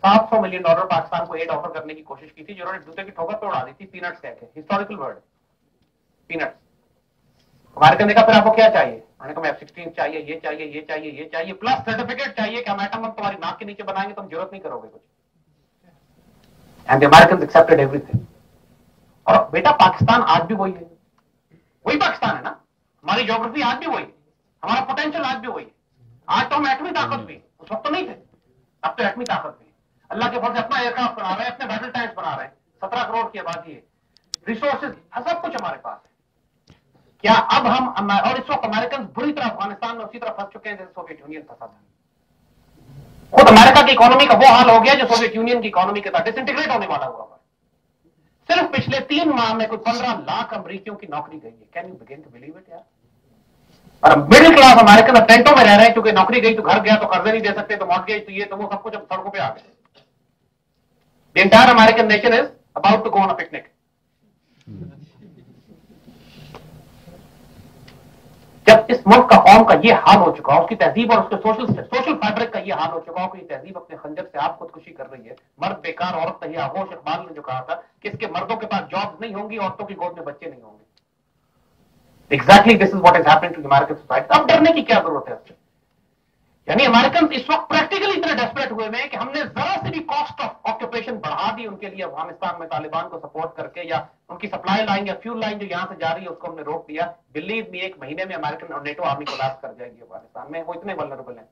$700 million Pakistan को add offer करने की कोशिश की थी, जिन्होंने जूते की ठोकर पे उड़ा दी थी। पीनट्स कह के, हिस्टोरिकल वर्ड पीनट्स। अमेरिकन देखा फिर आपको क्या चाहिए, मैंने कहा F-16 चाहिए, ये चाहिए, ये चाहिए, ये चाहिए, प्लस सर्टिफिकेट चाहिए कि हम एटम बम तुम्हारी नाक के नीचे बनाएंगे, तुम जरूरत नहीं करोगे कुछ। And the American accepted everything. और बेटा पाकिस्तान आज भी वही है, वही पाकिस्तान है ना। हमारी ज्योग्राफी आज भी वही है, हमारा पोटेंशियल आज भी वही है। आज तो हम एटमी ताकत भी, उस वक्त तो नहीं थे, अब तो एटमी ताकत भी। अल्लाह के फल से अपना एयरक्राफ्ट बना रहे हैं, अपने बैटल टैंक्स बना रहे हैं। 17 करोड़ की आबादी है, रिसोर्सेज सब कुछ हमारे पास है। क्या अब हम, और इस वक्त अमेरिकन बुरी तरह अफगानिस्तान में उसी तरह फंस चुके हैं जैसे सोवियत यूनियन फंसा था। खुद अमेरिका की इकोनॉमी का वो हाल हो गया जो सोवियत यूनियन की इकोनॉमी के साथ डिसइंटीग्रेट होने वाला हुआ। सिर्फ पिछले 3 माह में कुछ 15 लाख अमरीकियों की नौकरी गई है। Can you begin to believe it यार। और मिडिल क्लास अमेरिकन टेंटों में रह रहे हैं, क्योंकि नौकरी गई तो घर गया तो कर्जे नहीं दे सकते, तो मॉर्गेज तो ये तो वो सब कुछ अब सड़कों पे आ गए। The entire American nation is about to go on a picnic. जब इस मुल्क का कौम का ये हाल हो चुका हो, उसकी तहजीब और उसके सोशल फैब्रिक का ये हाल हो चुका हो कि तहजीब अपने खंजर से आप खुदकुशी कर रही है। मर्द बेकार, औरत तही आगोश। इकबाल ने जो कहा था कि इसके मर्दों के पास जॉब्स नहीं होंगी, औरतों की गोद में बच्चे नहीं होंगे। Exactly this is what is happening to American society. अब डरने की क्या जरूरत है उससे। यानी अमेरिकन इस वक्त प्रैक्टिकली इतने डेस्परेट हुए हैं कि हमने जरा से भी कॉस्ट ऑफ ऑक्यूपेशन बढ़ा दी उनके लिए अफगानिस्तान में तालिबान को सपोर्ट करके, या उनकी सप्लाई लाइन या फ्यूल लाइन जो यहां से जा रही है उसको हमने रोक दिया। बिलीव मी, 1 महीने में अमेरिकन और नेटो आर्मी कोलैप्स कर जाएगी अफगानिस्तान में। वो इतने वल्नरेबल हैं।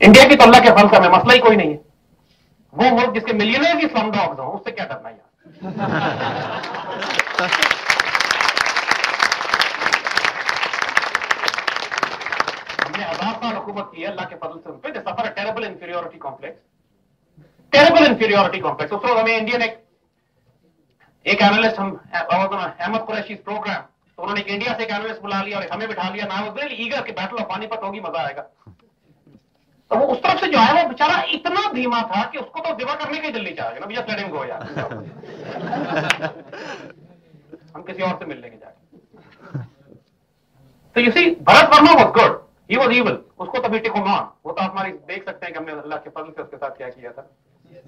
इंडिया की तो अल्लाह के फल से हमें मसला ही कोई नहीं है। वो मुल्क जिसके मिलियनर की स्लम डॉग्स हो, उससे क्या डरना यार। हमने 1000 साल हुकूमत की है अल्लाह के फजल से उन पे। They suffer a terrible inferiority complex, terrible inferiority complex. उस वक्त हमें इंडियन एक एनालिस्ट, हम अहमद कुरैशी प्रोग्राम, तो उन्होंने इंडिया से एक एनालिस्ट बुला लिया और हमें बिठा लिया। ना वो रियली ईगर कि बैटल ऑफ पानीपत होगी, मजा आएगा। तो वो उस तरफ से जो आया वो बेचारा इतना धीमा था कि उसको तो दिवा करने की जल्दी चाहिए ना, भैया लेट हिम गो यार। हम किसी और से मिल लेंगे जाके। तो you see, Bharat Varma was good, he was evil. उसको तभी टिको मान, वो तो हमारी देख सकते हैं कि हमने अल्लाह के फजल से उसके साथ क्या किया था।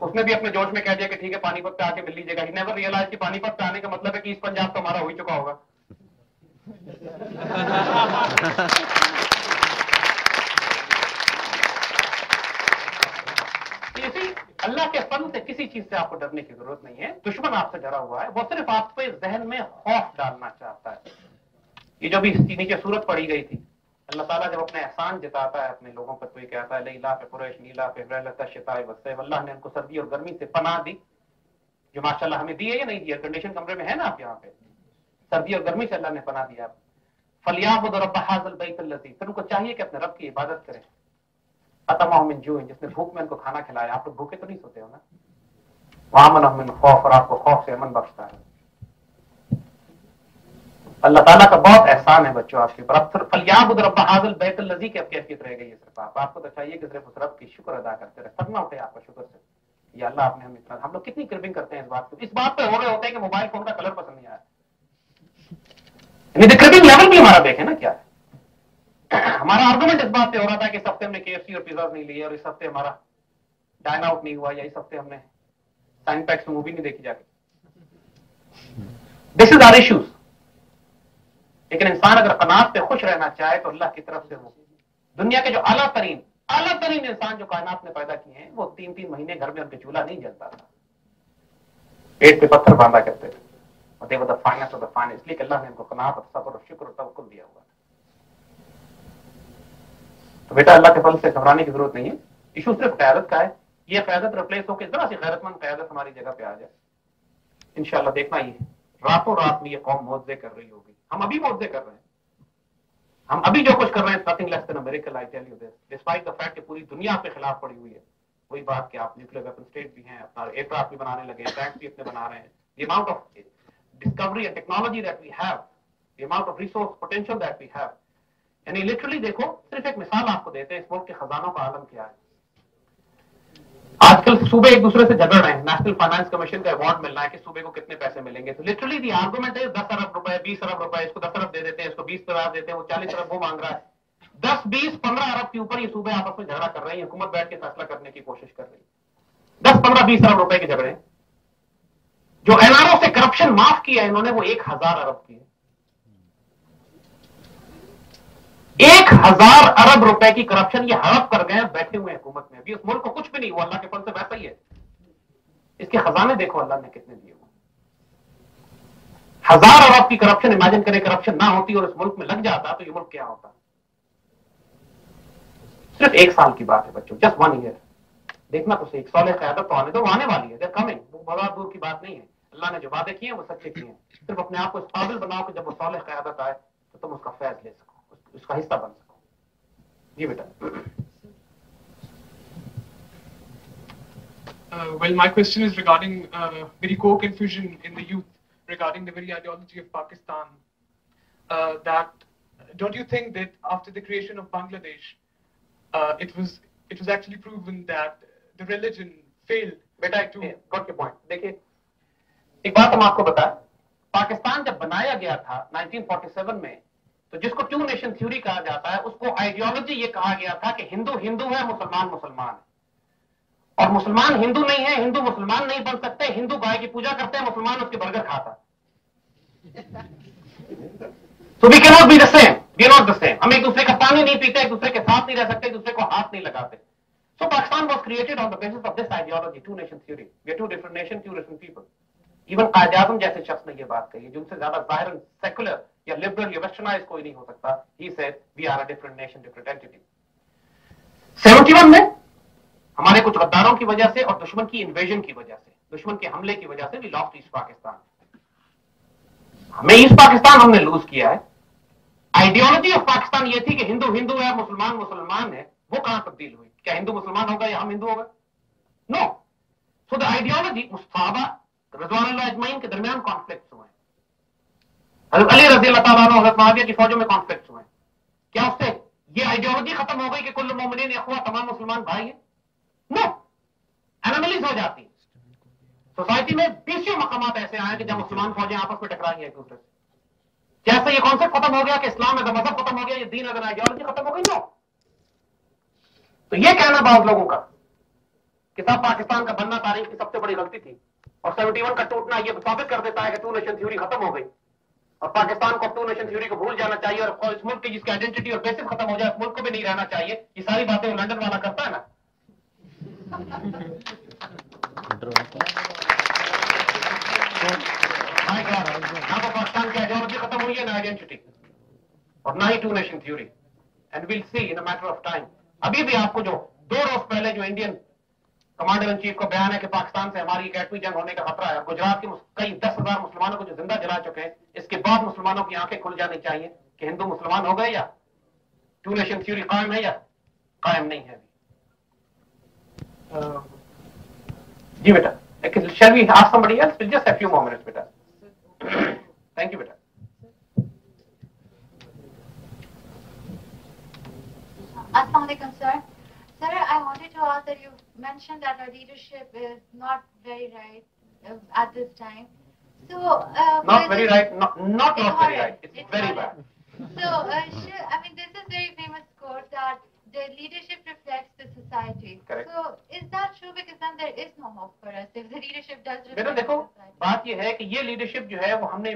उसने भी अपने जोश में कह दिया कि ठीक है पानीपत पे आके मिल लीजिएगा। ही नेवर रियलाइज कि पानीपत पे आने का मतलब है कि ईस्ट पंजाब तो हमारा हो ही चुका होगा। अल्लाह के फजल से किसी चीज से आपको डरने की जरूरत नहीं है। दुश्मन आपसे डरा हुआ है, वो सिर्फ आप पे जहन में खौफ डालना चाहता है। ये जो भी नीचे सूरत पड़ी गई थी, अल्लाह ताला जब अपने एहसान जताता है अपने लोगों पर, तो ये कहता है ला पे कुरैश नीला पे रहलता शिताए वस्से। अल्लाह ने उनको सर्दी और गर्मी से पनाह दी, जो माशाल्लाह हमें दी है या नहीं दी है। कंडीशन कमरे में है ना आप, यहाँ पे सर्दी और गर्मी से अल्लाह ने पनाह दिया। फलियाबुद रब्ब हाज़िल बैतिल लज़ी, फिर उनको चाहिए कि अपने रब की इबादत करें। अतमाहुम मिन जूइन, जिसने भूख में उनको खाना खिलाया। आप लोग भूखे तो नहीं सोते हो ना। वामनहुम मिन खौफ, और आपको खौफ से अमन बख्शता है। अल्लाह ताला का बहुत एहसान है बच्चों आपके ऊपर। अब सिर्फ फलियाबुद रब्ब हाज़िल बैतिल लज़ी की अब कैफियत रह गई है। सिर्फ आपको तो चाहिए कि सिर्फ उस रब की शुक्र अदा करते रहे। सदमा उठे आपका शुक्र से, या अल्लाह आपने हम इतना। हम लोग कितनी क्रिबिंग करते हैं इस बात पे हो रहे होते हैं कि मोबाइल फोन का कलर पसंद नहीं आया। क्रिबिंग लेवल भी हमारा देखें ना क्या है। हमारा आर्गुमेंट इस बात पे हो रहा था कि इस हफ्ते हमने KFC और पिज्जा नहीं लिए, और इस हफ्ते हमारा डाइन आउट नहीं हुआ, या इस हफ्ते हमने साइनपैक्स मूवी नहीं देखी जाके। This is our issues. लेकिन इंसान अगर कनात पे खुश रहना चाहे तो अल्लाह की तरफ से वो दुनिया के जो आला तरीन इंसान जो कायनात ने पैदा किए हैं, वो 3-3 महीने घर में उनके चूल्हा नहीं जलता था, पेट पे पत्थर बांधा करते थे। और they were the finest of the finest. इसलिए अल्लाह ने उनको कनात और सब्र और शुक्र और तवक्कुल दिया हुआ। तो बेटा अल्लाह के फल से घबराने की जरूरत नहीं है। इशू सिर्फ क़यादत का है। ये क़यादत रिप्लेस होकर जरा सी गैरतमंद क़यादत हमारी जगह पे आ जाए, इंशाअल्लाह देखना ही है रातों रात में ये कौम मौज़े कर रही होगी। हम अभी मौज़े कर रहे हैं। हम अभी जो कुछ कर रहे हैं, nothing less than a miracle, I tell you this, despite the fact कि पूरी दुनिया आपके खिलाफ पड़ी हुई है। वही बात कि आप न्यूक्लियर वेपन स्टेट भी हैं, अपना एयरक्राफ्ट भी बनाने लगे, टैंक्स भी अपने बना रहे हैं। The amount of discovery and technology that we have, the amount of resource potential that we have. यानी लिटरली देखो, सिर्फ एक मिसाल आपको देते हैं इस मुल्क के खजानों का आलम क्या है। आजकल सूबे एक दूसरे से झगड़ रहे हैं। नेशनल फाइनेंस कमीशन का अवार्ड मिल रहा है कि सूबे को कितने पैसे मिलेंगे। तो लिटरली दी आर्गुमेंट है 10 अरब रुपए, 20 अरब रुपए, इसको 10 अरब दे देते हैं, इसको 20 अरब देते हैं, वो 40 अरब वो मांग रहा है। 10, 20, 15 अरब के ऊपर ये सूबे आपस में झगड़ा कर रहे हैं। हुकूमत बैठ के फैसला करने की कोशिश कर रही है। 10-15-20 अरब रुपए के झगड़े। जो एनआरओ से करप्शन माफ किया इन्होंने वो 1000 अरब की है। 1000 अरब रुपए की करप्शन ये हड़प कर गए, बैठे हुए हुकूमत में। अभी उस मुल्क को कुछ भी नहीं हुआ, अल्लाह के फल से वैसा ही है। इसके खजाने देखो अल्लाह ने कितने दिए हुए। 1000 अरब की करप्शन, इमेजिन करें करप्शन ना होती और इस मुल्क में लग जाता तो ये मुल्क क्या होता। सिर्फ 1 साल की बात है बच्चों, जस्ट 1 ईयर। देखना तो सही, सौले क़यादत तो आने दो, आने वाली है, कमिंग। वो बहुत दूर की बात नहीं है। अल्लाह ने जो वादे किए हैं वो सच्चे किए हैं। सिर्फ अपने आप को इस काबिल बनाओ कि जब वो सौले क़यादत आए तो तुम उसका फैज ले सको, उसका हिस्सा बन सको। जी बेटा। Well, my question is regarding very co-confusion in the youth regarding the very ideology of Pakistan. That don't you think that after the creation of Bangladesh, it was actually proven that the religion failed? बेटा got के point. देखिए एक बात हम आपको बताएं, पाकिस्तान जब बनाया गया था 1947 में, तो जिसको टू नेशन थ्योरी कहा जाता है उसको आइडियोलॉजी ये कहा गया था कि हिंदू हिंदू है, मुसलमान मुसलमान है। और मुसलमान हिंदू नहीं है, हिंदू मुसलमान नहीं बन सकते। हिंदू गाय की पूजा करते हैं, मुसलमान उसके बर्गर खाता। तो we can not be the same, we are not the same. हम एक दूसरे का पानी नहीं पीते, एक दूसरे के साथ नहीं रह सकते, एक दूसरे को हाथ नहीं लगाते। So Pakistan was created on the basis of this ideology, two nation theory. We are two different nation, two different people. Even Quaid Azam जैसे शख्स ने यह बात कही, जिनसे ज्यादा जाहिर सेकुलर या लिबरल या वेस्टर्नाइज कोई नहीं हो सकता। He said we are a different nation, different entity. 71 में हमारे कुछ गद्दारों की वजह से और दुश्मन की इन्वेजन की वजह से, दुश्मन के हमले की वजह से वी लॉस्ट ईस्ट पाकिस्तान। हमें ईस्ट पाकिस्तान हमने लूज किया है। आइडियोलॉजी ऑफ पाकिस्तान ये थी कि हिंदू हिंदू है, मुसलमान मुसलमान है। वो कहां तब्दील हुई? क्या हिंदू मुसलमान होगा या हम हिंदू होगा? नो। सो द आइडियोलॉजी, सहाबा रज़वानुल्लाह अजमईन के दरमियान कॉन्फ्लिक्ट हुए। हज़रत अली रज़ी अल्लाह तआला अन्हु, हज़रत मुआविया की फौजों में कॉन्फ्लिक्ट हुए। क्या उससे ये आइडियोलॉजी खत्म हो गई कि कुल्लु मोमिनीन इख्वा, तमाम मुसलमान भाई हैं? नो, एनोमलीज हो जाती। सोसाइटी में 20 मकामात ऐसे आए कि जब मुसलमान फौजें आपस में टकराई एक दूसरे से। जैसे ये कॉन्सेप्ट खत्म हो गया कि इस्लाम एज मजहब खत्म हो गया, ये दीन एज आइडियोलॉजी खत्म हो गई। नो। तो ये कहना बहुत लोगों का कि साहब पाकिस्तान का बनना तारीख की सबसे बड़ी गलती थी और 71 का टूटना ये साबित कर देता है कि टू नेशन थ्योरी खत्म हो गई और पाकिस्तान को टू नेशन थ्योरी को भूल जाना चाहिए और इस मुल्क की जिसकी आइडेंटिटी और बेसिस खत्म हो जाए, इस मुल्क को भी नहीं रहना चाहिए। ये सारी बातें वो लंदन वाला करता है ना। ना तो पाकिस्तान की आइडियोलॉजी खत्म हुई है, ना आइडेंटिटी और ना ही two nation theory. And will see in a matter of time. अभी भी आपको जो 2 रोज पहले जो इंडियन कमांडर इन चीफ को बयान है कि पाकिस्तान से हमारी एक एटमी जंग होने का खतरा है, गुजरात के कई 10,000 मुसलमानों को जो जिंदा जला चुके हैं, इसके बाद मुसलमानों की आंखें खुल जानी चाहिए कि हिंदू मुसलमान हो गए या टू नेशन थ्योरी कायम है या कायम नहीं है। जी बेटा, shall we ask somebody else? We'll just have a few more minutes, beta. Thank you, beta. Assalamu alaikum, sir. Sir, I wanted to ask that you mentioned that our leadership is not very right at this time. So, not very right, not very right. It's very bad. So, I mean, this is very famous quote that the leadership reflects the society. Correct. So, is that true? Because then there is no hope for us if the leadership does reflect बेटा the देखो, society. बात ये है कि ये leadership जो है वो हमने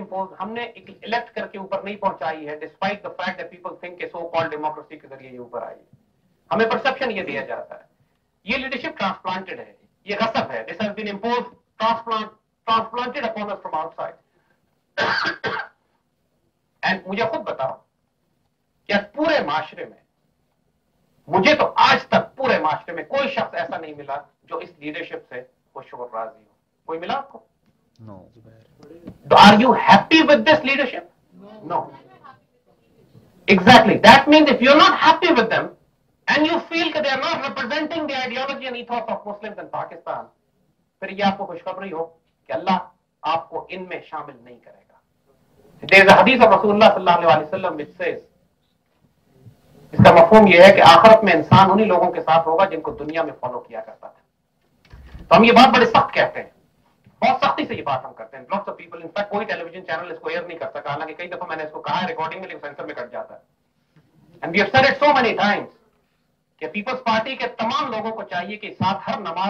इलेक्ट करके ऊपर नहीं पहुंचाई है, despite the fact that people think के सो कॉल्ड डेमोक्रेसी के जरिए ये ऊपर आई है। हमें परसेप्शन ये दिया जाता है ये लीडरशिप ट्रांसप्लांटेड है, ये गसब है। This has been imposed, transplanted upon us from outside. And मुझे खुद बताओ कि पूरे माशरे में, मुझे तो आज तक पूरे माशरे में कोई शख्स ऐसा नहीं मिला जो इस लीडरशिप से खुश और राजी हो। कोई मिला आपको? No. Are you happy with this leadership? No. Exactly, that means if you are not happy with them and you feel that they are not representing the ideology and ethos of Muslims in Pakistan, फिर ये आपको खुशखबरी हो कि अल्लाह आपको इनमें शामिल नहीं करेगा। There is a hadith of Rasulullah sallallahu alaihi wasallam which says, इसका मफहूम ये है कि आखिरत में इंसान उन्हीं लोगों के साथ होगा जिनको दुनिया में फॉलो किया करता था। तो हम ये बात बड़े सख्त कहते हैं, बहुत सख्ती से ये बात हम करते हैं। लॉट्स ऑफ पीपल, इनफैक्ट कोई टेलीविजन चैनल इसको एयर नहीं कर सका, हालांकि कई दफा मैंने इसको कहा है रिकॉर्डिंग में, लेकिन सेंसर में कट जाता है। And we have said it so many times कि पीपल्स पार्टी के तमाम लोगों को चाहिए कि साथ हर नमाज